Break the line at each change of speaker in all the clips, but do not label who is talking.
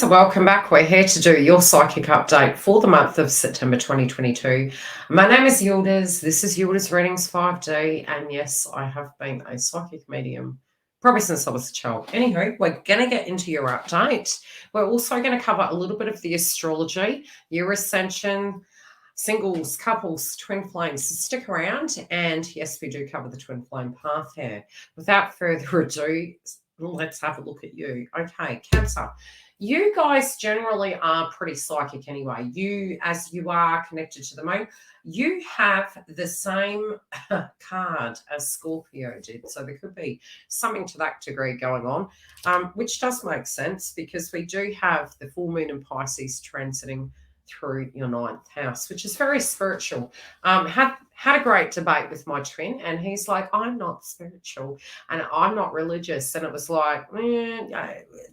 guys, welcome back. We're here to do your psychic update for the month of September 2022. My name is YILDIZ. This is YILDIZ Readings 5D, and yes, I have been a psychic medium probably since I was a child. Anywho, we're going to get into your update. We're also going to cover a little bit of the astrology, your ascension, singles, couples, twin flames. So stick around, and yes, we do cover the twin flame path here. Without further ado, let's have a look at you. Okay, Cancer. You guys generally are pretty psychic anyway. You, as you are connected to the moon, you have the same card as Scorpio did. So there could be something to that degree going on, which does make sense because we do have the full moon in Pisces transiting through your 9th house, which is very spiritual. Had a great debate with my twin, and he's like, I'm not spiritual and I'm not religious. And it was like,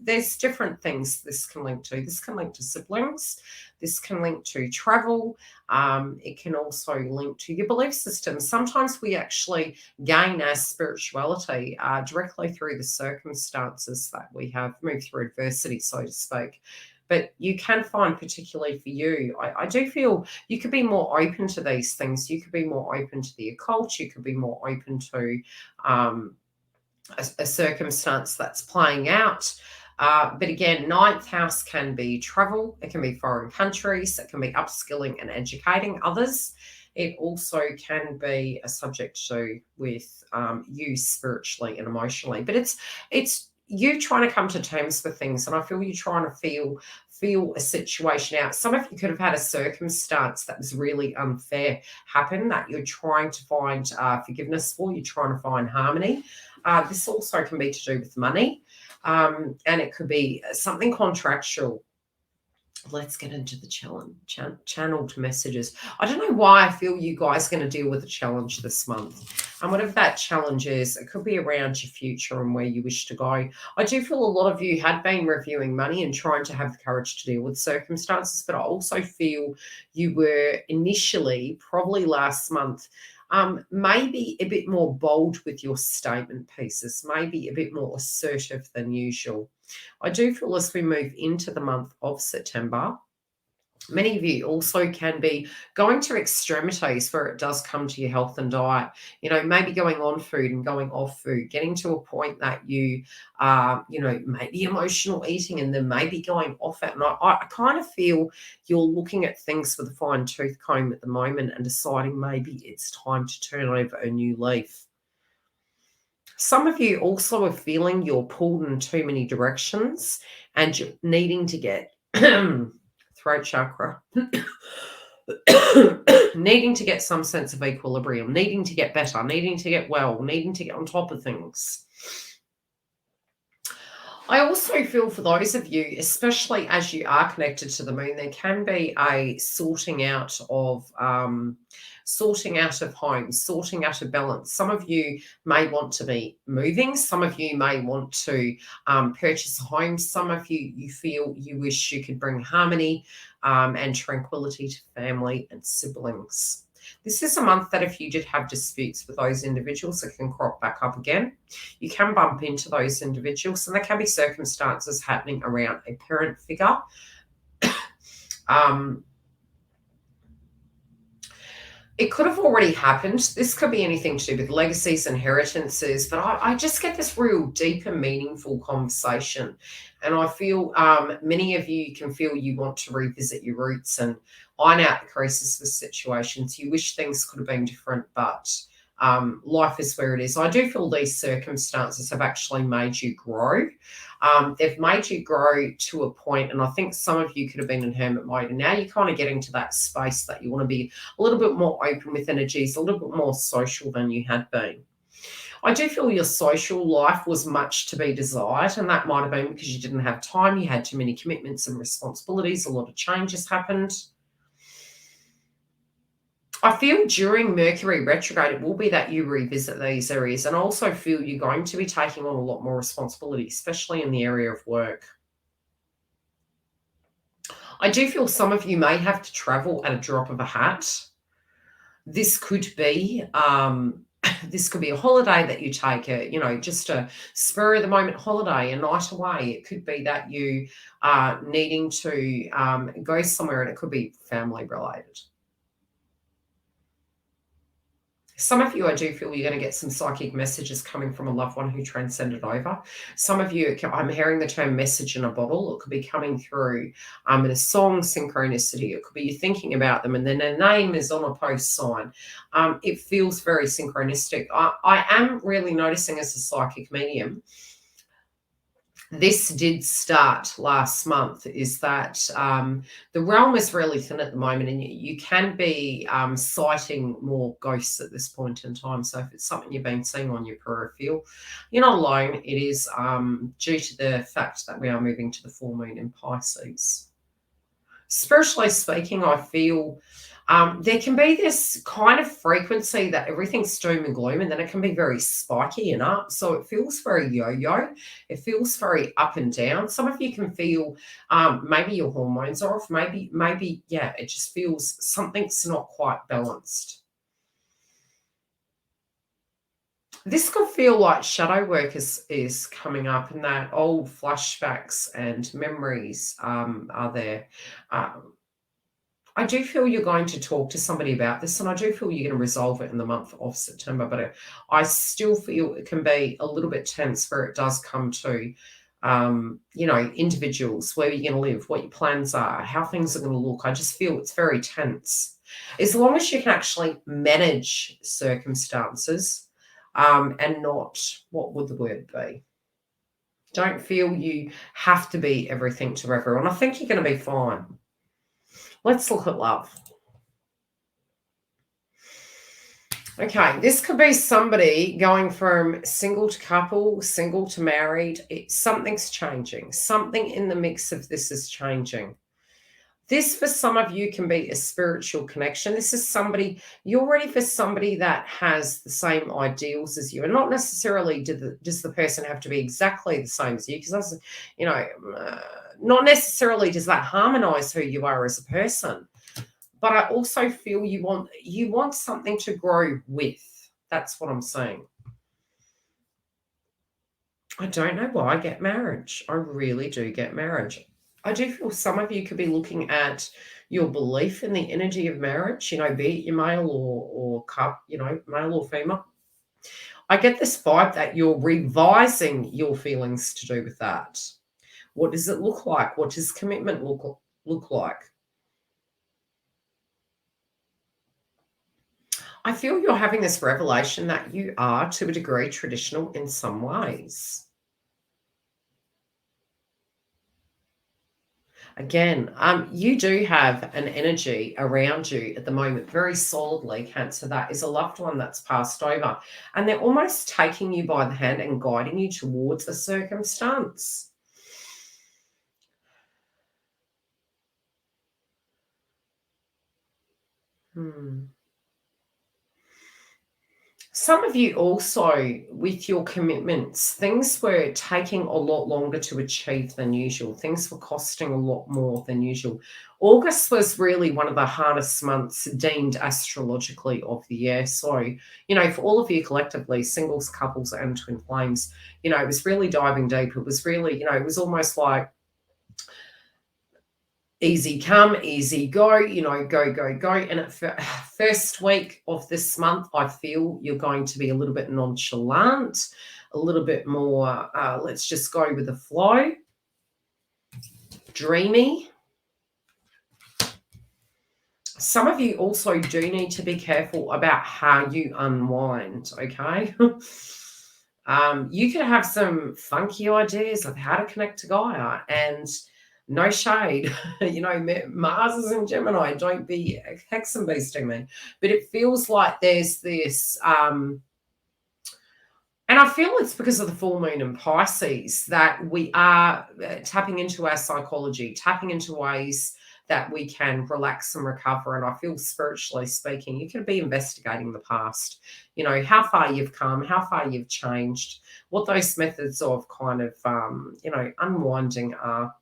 there's different things this can link to. This can link to siblings. This can link to travel. It can also link to your belief system. Sometimes we actually gain our spirituality directly through the circumstances that we have moved through adversity, so to speak. But you can find, particularly for you, I do feel you could be more open to these things. You could be more open to the occult. You could be more open to a circumstance that's playing out. But again, 9th house can be travel. It can be foreign countries. It can be upskilling and educating others. It also can be a subject to with you spiritually and emotionally. But it's you trying to come to terms with things, and I feel you trying to feel a situation out. Some of you could have had a circumstance that was really unfair happen that you're trying to find forgiveness for. You're trying to find harmony. This also can be to do with money, and it could be something contractual. Let's get into the channeled messages. I don't know why I feel you guys are going to deal with a challenge this month. And whatever that challenge is, it could be around your future and where you wish to go. I do feel a lot of you had been reviewing money and trying to have the courage to deal with circumstances, but I also feel you were initially, probably last month, maybe a bit more bold with your statement pieces, maybe a bit more assertive than usual. I do feel as we move into the month of September, many of you also can be going to extremities where it does come to your health and diet. You know, maybe going on food and going off food, getting to a point that you are, maybe emotional eating and then maybe going off it. And I kind of feel you're looking at things with a fine tooth comb at the moment and deciding maybe it's time to turn over a new leaf. Some of you also are feeling you're pulled in too many directions and you're needing to get throat chakra, needing to get some sense of equilibrium, needing to get better, needing to get well, needing to get on top of things. I also feel for those of you, especially as you are connected to the moon, there can be a sorting out of homes, sorting out of balance. Some of you may want to be moving. Some of you may want to purchase a home. Some of you feel you wish you could bring harmony and tranquility to family and siblings. This is a month that if you did have disputes with those individuals, it can crop back up again. You can bump into those individuals, and there can be circumstances happening around a parent figure. It could have already happened. This could be anything to do with legacies, inheritances, but I just get this real deep and meaningful conversation. And I feel many of you can feel you want to revisit your roots and iron out the creases with situations. You wish things could have been different, but life is where it is. I do feel these circumstances have actually made you grow. They've made you grow to a point, and I think some of you could have been in hermit mode, and now you're kind of getting to that space that you want to be a little bit more open with energies, a little bit more social than you had been. I do feel your social life was much to be desired, and that might have been because you didn't have time, you had too many commitments and responsibilities, a lot of changes happened. I feel during Mercury retrograde, it will be that you revisit these areas, and also feel you're going to be taking on a lot more responsibility, especially in the area of work. I do feel some of you may have to travel at a drop of a hat. This could be This could be a holiday that you take, just a spur of the moment holiday, a night away. It could be that you are needing to go somewhere, and it could be family related. Some of you, I do feel you're going to get some psychic messages coming from a loved one who transcended over. Some of you, I'm hearing the term message in a bottle. It could be coming through in a song synchronicity. It could be you thinking about them and then their name is on a post sign. It feels very synchronistic. I am really noticing as a psychic medium, this did start last month, is that the realm is really thin at the moment, and you can be sighting more ghosts at this point in time. So if it's something you've been seeing on your peripheral, you're not alone. It is due to the fact that we are moving to the full moon in Pisces. Spiritually speaking, I feel there can be this kind of frequency that everything's doom and gloom, and then it can be very spiky and up. So it feels very yo-yo. It feels very up and down. Some of you can feel maybe your hormones are off. Maybe, yeah, it just feels something's not quite balanced. This could feel like shadow work is coming up, and that old flashbacks and memories are there. I do feel you're going to talk to somebody about this, and I do feel you're going to resolve it in the month of September, but I still feel it can be a little bit tense where it does come to, individuals, where you're going to live, what your plans are, how things are going to look. I just feel it's very tense. As long as you can actually manage circumstances and not, what would the word be? Don't feel you have to be everything to everyone. I think you're going to be fine. Let's look at love. Okay, this could be somebody going from single to couple, single to married. Something's changing. Something in the mix of this is changing. This, for some of you, can be a spiritual connection. This is somebody, you're ready for somebody that has the same ideals as you. And not necessarily does the person have to be exactly the same as you, because that's, not necessarily does that harmonize who you are as a person. But I also feel you want something to grow with. That's what I'm saying. I don't know why I get marriage. I really do get marriage. I do feel some of you could be looking at your belief in the energy of marriage, be it your male or male or female. I get this vibe that you're revising your feelings to do with that. What does it look like? What does commitment look like? I feel you're having this revelation that you are, to a degree, traditional in some ways. Again, you do have an energy around you at the moment, very solidly, Cancer, that is a loved one that's passed over. And they're almost taking you by the hand and guiding you towards a circumstance. Some of you also, with your commitments, things were taking a lot longer to achieve than usual. Things were costing a lot more than usual. August was really one of the hardest months deemed astrologically of the year. So, for all of you collectively, singles, couples, and twin flames, it was really diving deep. It was really, it was almost like easy come, easy go, go. And at first week of this month, I feel you're going to be a little bit nonchalant, a little bit more, let's just go with the flow, dreamy. Some of you also do need to be careful about how you unwind, okay? You could have some funky ideas of how to connect to Gaia, and no shade, Mars is in Gemini. Don't be hexen beasting me. But it feels like there's this, and I feel it's because of the full moon in Pisces that we are tapping into our psychology, tapping into ways that we can relax and recover. And I feel, spiritually speaking, you could be investigating the past, how far you've come, how far you've changed, what those methods of kind of, unwinding are.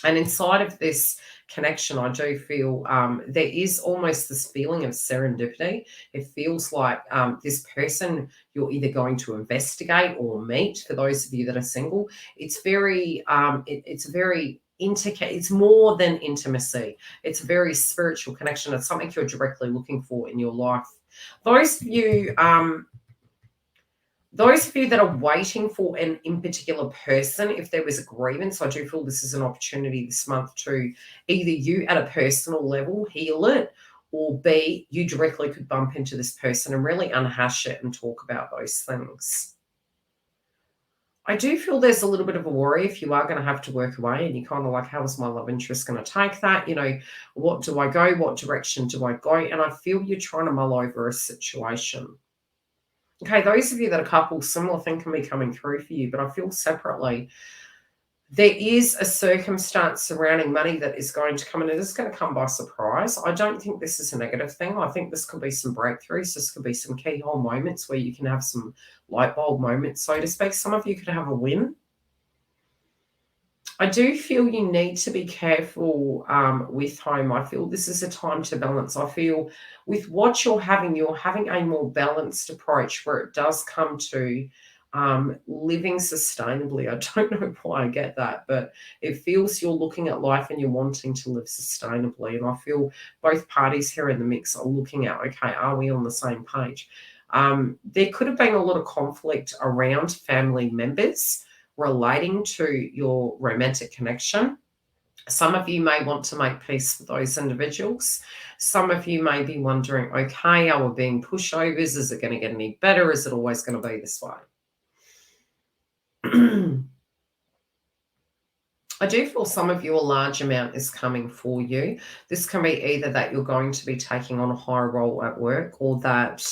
And inside of this connection, I do feel there is almost this feeling of serendipity. It feels like this person you're either going to investigate or meet. For those of you that are single, it's very, it's very it's more than intimacy. It's a very spiritual connection. It's something you're directly looking for in your life. Those of you that are waiting for an in particular person, if there was a grievance, I do feel this is an opportunity this month to either you at a personal level heal it, or B, you directly could bump into this person and really unhash it and talk about those things. I do feel there's a little bit of a worry if you are going to have to work away and you're kind of like, how is my love interest going to take that? You know, what do I go? What direction do I go? And I feel you're trying to mull over a situation. Okay, those of you that are couples, similar thing can be coming through for you, but I feel separately. There is a circumstance surrounding money that is going to come, and it is going to come by surprise. I don't think this is a negative thing. I think this could be some breakthroughs. This could be some keyhole moments where you can have some light bulb moments, so to speak. Some of you could have a win. I do feel you need to be careful with home. I feel this is a time to balance. I feel with what you're having a more balanced approach where it does come to living sustainably. I don't know why I get that, but it feels you're looking at life and you're wanting to live sustainably. And I feel both parties here in the mix are looking at, okay, are we on the same page? There could have been a lot of conflict around family members relating to your romantic connection. Some of you may want to make peace with those individuals. Some of you may be wondering, okay, are we being pushovers? Is it going to get any better? Is it always going to be this way? I do feel some of you, a large amount is coming for you. This can be either that you're going to be taking on a higher role at work, or that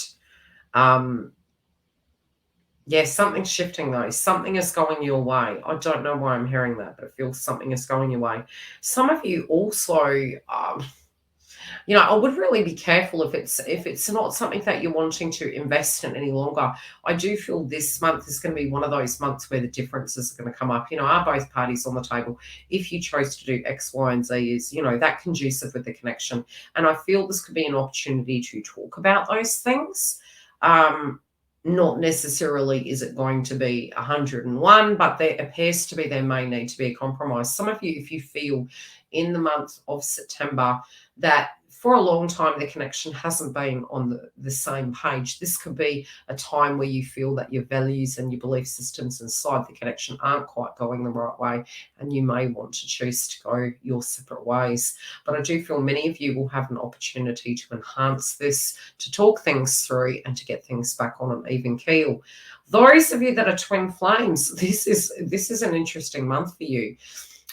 yeah, something's shifting though. Something is going your way. I don't know why I'm hearing that, but it feels something is going your way. Some of you also, you know, I would really be careful if it's not something that you're wanting to invest in any longer. I do feel this month is going to be one of those months where the differences are going to come up. You know, are both parties on the table? If you chose to do X, Y, and Z, is, you know, that conducive with the connection? And I feel this could be an opportunity to talk about those things. Not necessarily is it going to be 101, but there appears to be, there may need to be a compromise. Some of you, if you feel in the month of September that for a long time the connection hasn't been on the same page, this could be a time where you feel that your values and your belief systems inside the connection aren't quite going the right way, and you may want to choose to go your separate ways. But I do feel many of you will have an opportunity to enhance this, to talk things through, and to get things back on an even keel. Those of you that are twin flames, this is an interesting month for you.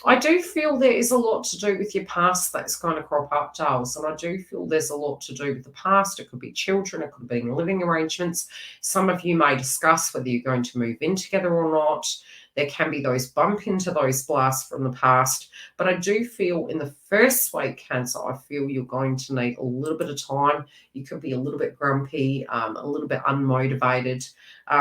I do feel there is a lot to do with your past that's going to crop up, Giles, and I do feel there's a lot to do with the past. It could be children, it could be living arrangements. Some of you may discuss whether you're going to move in together or not. There can be those bump into those blasts from the past, but I do feel in the first week, Cancer, I feel you're going to need a little bit of time. You could be a little bit grumpy, a little bit unmotivated.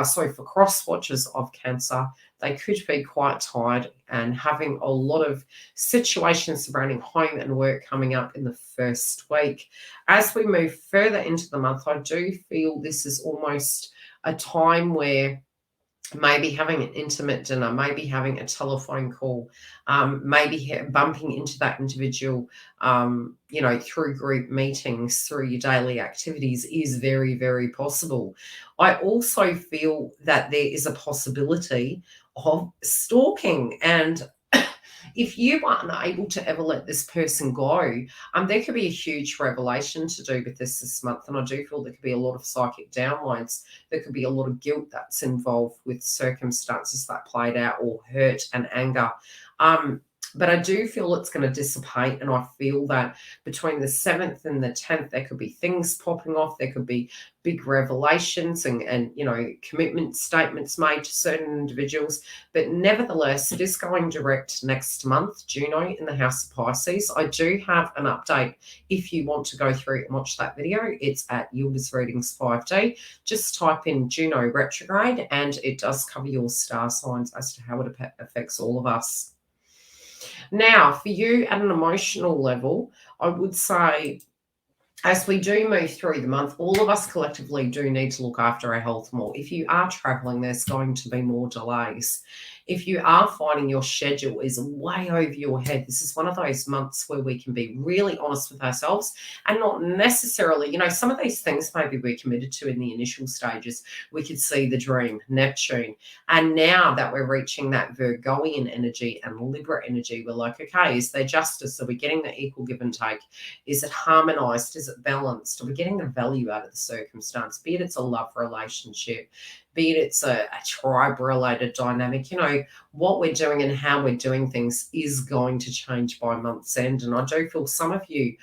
So for cross watchers of Cancer, they could be quite tired and having a lot of situations surrounding home and work coming up in the first week. As we move further into the month, I do feel this is almost a time where maybe having an intimate dinner, maybe having a telephone call, maybe bumping into that individual, you know, through group meetings, through your daily activities is very, very possible. I also feel that there is a possibility of stalking, and if you are unable to ever let this person go, there could be a huge revelation to do with this month. And I do feel there could be a lot of psychic downloads. There could be a lot of guilt that's involved with circumstances that played out, or hurt and anger. But I do feel it's going to dissipate, and I feel that between the 7th and the 10th, there could be things popping off. There could be big revelations and you know, commitment statements made to certain individuals. But nevertheless, it is going direct next month, Juno in the House of Pisces. I do have an update if you want to go through and watch that video. It's at YILDIZ Readings 5D. Just type in Juno retrograde, and it does cover your star signs as to how it affects all of us. Now, for you at an emotional level, I would say, as we do move through the month, all of us collectively do need to look after our health more. If you are traveling, there's going to be more delays. If you are finding your schedule is way over your head, this is one of those months where we can be really honest with ourselves and not necessarily, some of these things maybe we're committed to in the initial stages. We could see the dream, Neptune. And now that we're reaching that Virgoian energy and Libra energy, we're like, okay, is there justice? Are we getting the equal give and take? Is it harmonized? Is it balanced? Are we getting the value out of the circumstance? Be it it's a love relationship, be it it's a tribe-related dynamic, what we're doing and how we're doing things is going to change by month's end. And I do feel some of you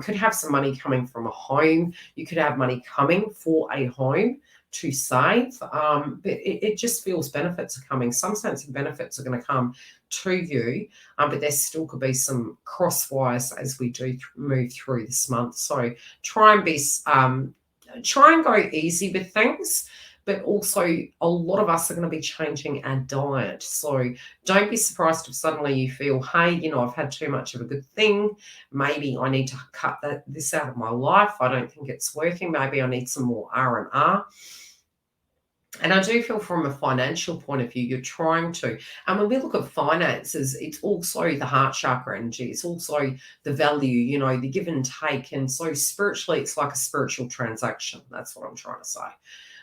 could have some money coming from a home. You could have money coming for a home to save. But it just feels benefits are coming. Some sense of benefits are going to come to you, but there still could be some crosswires as we do move through this month. So try and go easy with things. But also a lot of us are going to be changing our diet. So don't be surprised if suddenly you feel, hey, I've had too much of a good thing. Maybe I need to cut this out of my life. I don't think it's working. Maybe I need some more R&R. And I do feel from a financial point of view, you're trying to. And when we look at finances, it's also the heart chakra energy. It's also the value, the give and take. And so spiritually, it's like a spiritual transaction. That's what I'm trying to say.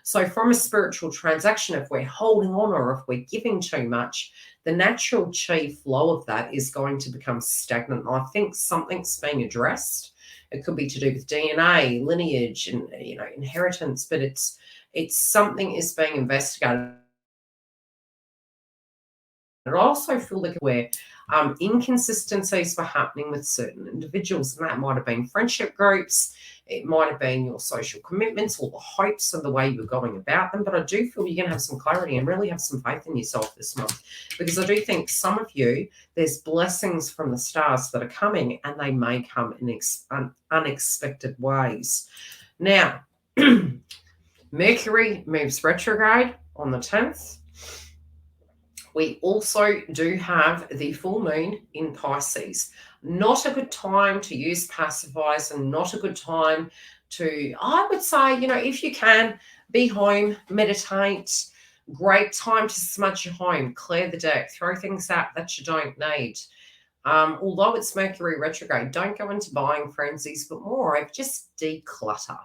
So from a spiritual transaction, if we're holding on or if we're giving too much, the natural chi flow of that is going to become stagnant. And I think something's being addressed. It could be to do with DNA, lineage, and inheritance, but it's something is being investigated. I also feel like where inconsistencies were happening with certain individuals, and that might have been friendship groups, it might have been your social commitments or the hopes and the way you were going about them. But I do feel you're going to have some clarity and really have some faith in yourself this month, because I do think some of you, there's blessings from the stars that are coming, and they may come in unexpected ways. Now, Mercury moves retrograde on the 10th. We also do have the full moon in Pisces. Not a good time to use pacifiers and not a good time to, I would say, if you can, be home, meditate. Great time to smudge your home, clear the deck, throw things out that you don't need. Although it's Mercury retrograde, don't go into buying frenzies, but more of just declutter,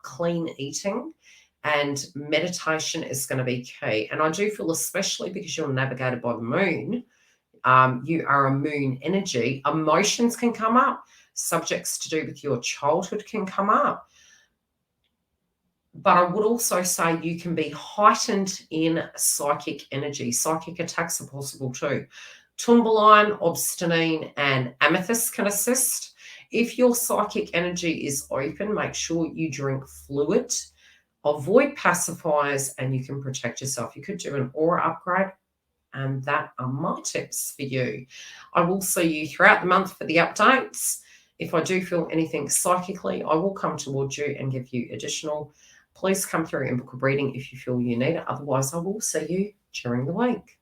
clean eating, and meditation is going to be key. And I do feel, especially because you're navigated by the moon, you are a moon energy, emotions can come up, subjects to do with your childhood can come up. But I would also say you can be heightened in psychic energy. Psychic attacks are possible too. Tourmaline, obstinine, and amethyst can assist. If your psychic energy is open, make sure you drink fluid. Avoid pacifiers, and you can protect yourself. You could do an aura upgrade, and that are my tips for you. I will see you throughout the month for the updates. If I do feel anything psychically, I will come towards you and give you additional. Please come through and book a reading if you feel you need it. Otherwise, I will see you during the week.